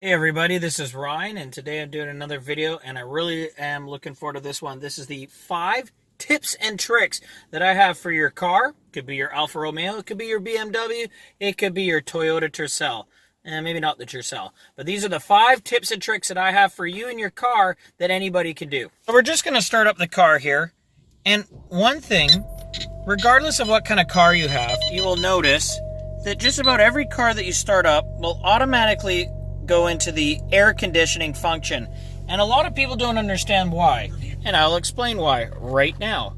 Hey everybody, this is Ryan, and today I'm doing another video, and I really am looking forward to this one. This is the 5 tips and tricks that I have for your car. It could be your Alfa Romeo, it could be your BMW, it could be your Toyota Tercel. And maybe not the Tercel, but these are the 5 tips and tricks that I have for you and your car that anybody can do. So we're just going to start up the car here, and one thing, regardless of what kind of car you have, you will notice that just about every car that you start up will automatically go into the air conditioning function. And a lot of people don't understand why. And I'll explain why right now.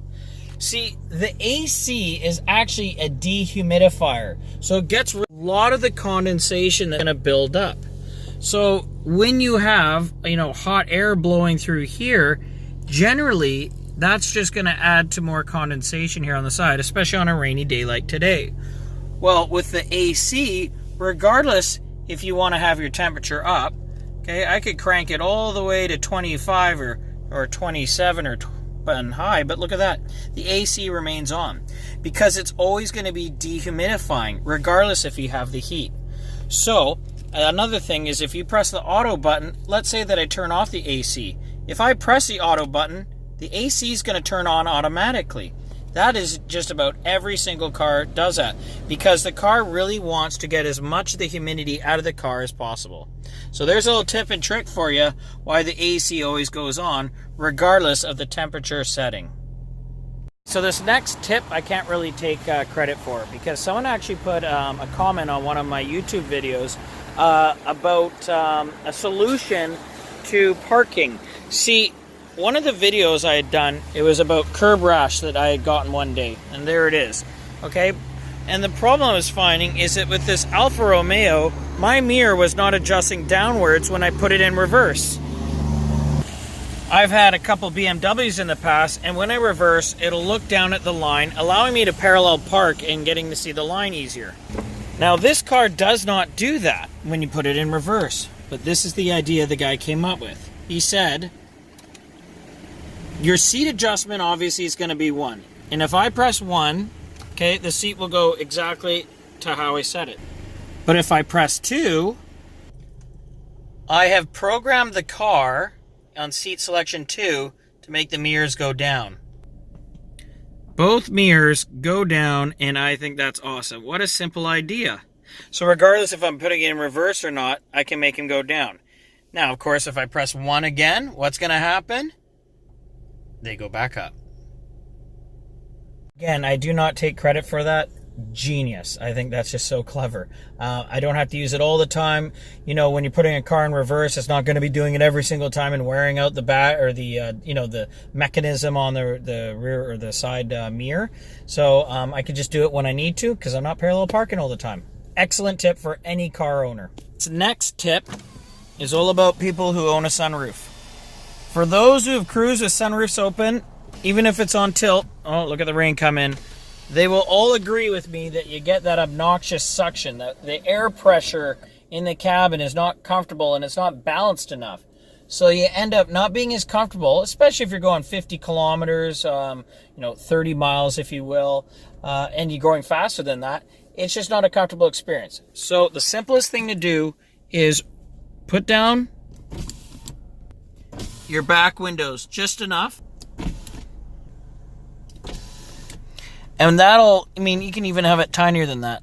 See, the AC is actually a dehumidifier. So it gets rid of a lot of the condensation that's going to build up. So when you have, hot air blowing through here, generally that's just going to add to more condensation here on the side, especially on a rainy day like today. Well, with the AC, regardless if you want to have your temperature up, okay, I could crank it all the way to 25 or 27 or and high, but look at that. The AC remains on because it's always going to be dehumidifying regardless if you have the heat. So another thing is, if you press the auto button, let's say that I turn off the AC. If I press the auto button, the AC is going to turn on automatically. That is just about every single car does that, because the car really wants to get as much of the humidity out of the car as possible. So there's a little tip and trick for you why the AC always goes on regardless of the temperature setting. So this next tip I can't really take credit for, because someone actually put a comment on one of my YouTube videos about a solution to parking. See, one of the videos I had done, it was about curb rash that I had gotten one day, and there it is, okay? And the problem I was finding is that with this Alfa Romeo, my mirror was not adjusting downwards when I put it in reverse. I've had a couple BMWs in the past, and when I reverse, it'll look down at the line, allowing me to parallel park and getting to see the line easier. Now this car does not do that when you put it in reverse, but this is the idea the guy came up with. He said, your seat adjustment obviously is going to be 1. And if I press 1, okay, the seat will go exactly to how I set it. But if I press 2, I have programmed the car on seat selection 2 to make the mirrors go down. Both mirrors go down, and I think that's awesome. What a simple idea. So regardless if I'm putting it in reverse or not, I can make them go down. Now, of course, if I press 1 again, what's going to happen? They go back up. Again, I do not take credit for that. Genius. I think that's just so clever. I don't have to use it all the time. When you're putting a car in reverse, it's not going to be doing it every single time and wearing out the back or the mechanism on the rear or the side mirror. So I could just do it when I need to, because I'm not parallel parking all the time. Excellent tip for any car owner. This next tip is all about people who own a sunroof. For those who have cruised with sunroofs open, even if it's on tilt, oh, look at the rain come in, they will all agree with me that you get that obnoxious suction, that the air pressure in the cabin is not comfortable and it's not balanced enough. So you end up not being as comfortable, especially if you're going 50 kilometers, 30 miles, if you will, and you're going faster than that. It's just not a comfortable experience. So the simplest thing to do is put down your back windows just enough, and you can even have it tinier than that.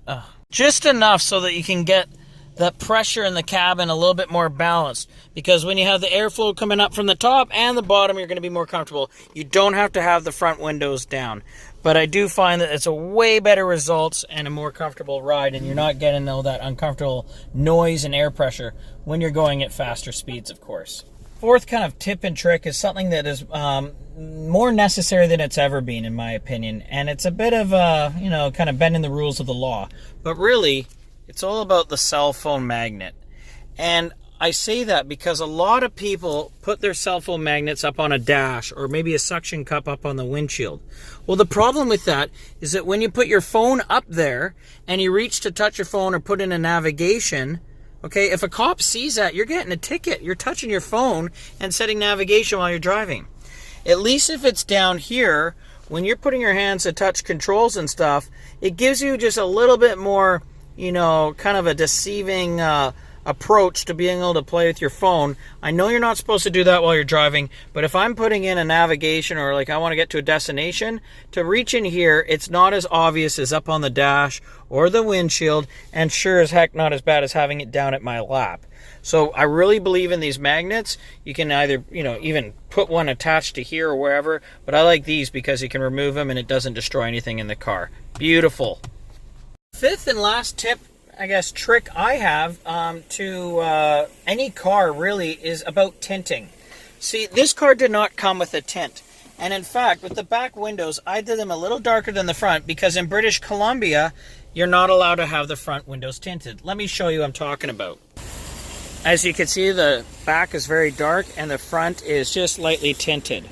Just enough so that you can get that pressure in the cabin a little bit more balanced, because when you have the airflow coming up from the top and the bottom, you're going to be more comfortable. You don't have to have the front windows down, but I do find that it's a way better results and a more comfortable ride, and you're not getting all that uncomfortable noise and air pressure when you're going at faster speeds, of course. Fourth kind of tip and trick is something that is more necessary than it's ever been, in my opinion. And it's a bit of, kind of bending the rules of the law. But really, it's all about the cell phone magnet. And I say that because a lot of people put their cell phone magnets up on a dash or maybe a suction cup up on the windshield. Well, the problem with that is that when you put your phone up there and you reach to touch your phone or put in a navigation, okay, if a cop sees that, you're getting a ticket. You're touching your phone and setting navigation while you're driving. At least if it's down here, when you're putting your hands to touch controls and stuff, it gives you just a little bit more, kind of a deceiving approach to being able to play with your phone. I know you're not supposed to do that while you're driving, but if I'm putting in a navigation or like I want to get to a destination, to reach in here, it's not as obvious as up on the dash or the windshield, and sure as heck not as bad as having it down at my lap. So I really believe in these magnets. You can either, even put one attached to here or wherever, but I like these because you can remove them and it doesn't destroy anything in the car. Beautiful. Fifth and last tip, I guess, trick I have to any car really is about tinting. See, this car did not come with a tint. And in fact, with the back windows, I did them a little darker than the front because in British Columbia, you're not allowed to have the front windows tinted. Let me show you what I'm talking about. As you can see, the back is very dark and the front is just lightly tinted.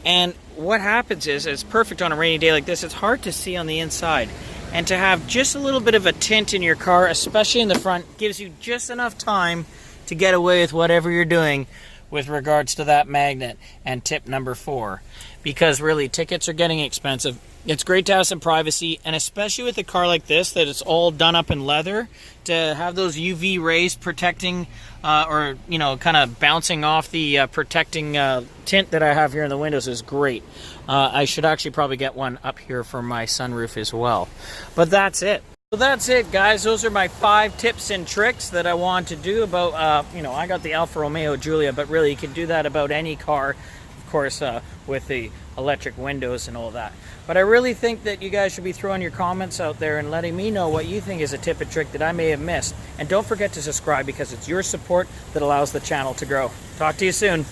And what happens is, it's perfect on a rainy day like this, it's hard to see on the inside. And to have just a little bit of a tint in your car, especially in the front, gives you just enough time to get away with whatever you're doing with regards to that magnet. And tip number 4, because really tickets are getting expensive, it's great to have some privacy, and especially with a car like this that it's all done up in leather, to have those UV rays protecting or kind of bouncing off the protecting tint that I have here in the windows is great. I should actually probably get one up here for my sunroof as well. But that's it. So that's it, guys. Those are my 5 tips and tricks that I want to do about, I got the Alfa Romeo Giulia, but really you can do that about any car, of course, with the electric windows and all that. But I really think that you guys should be throwing your comments out there and letting me know what you think is a tip and trick that I may have missed. And don't forget to subscribe because it's your support that allows the channel to grow. Talk to you soon.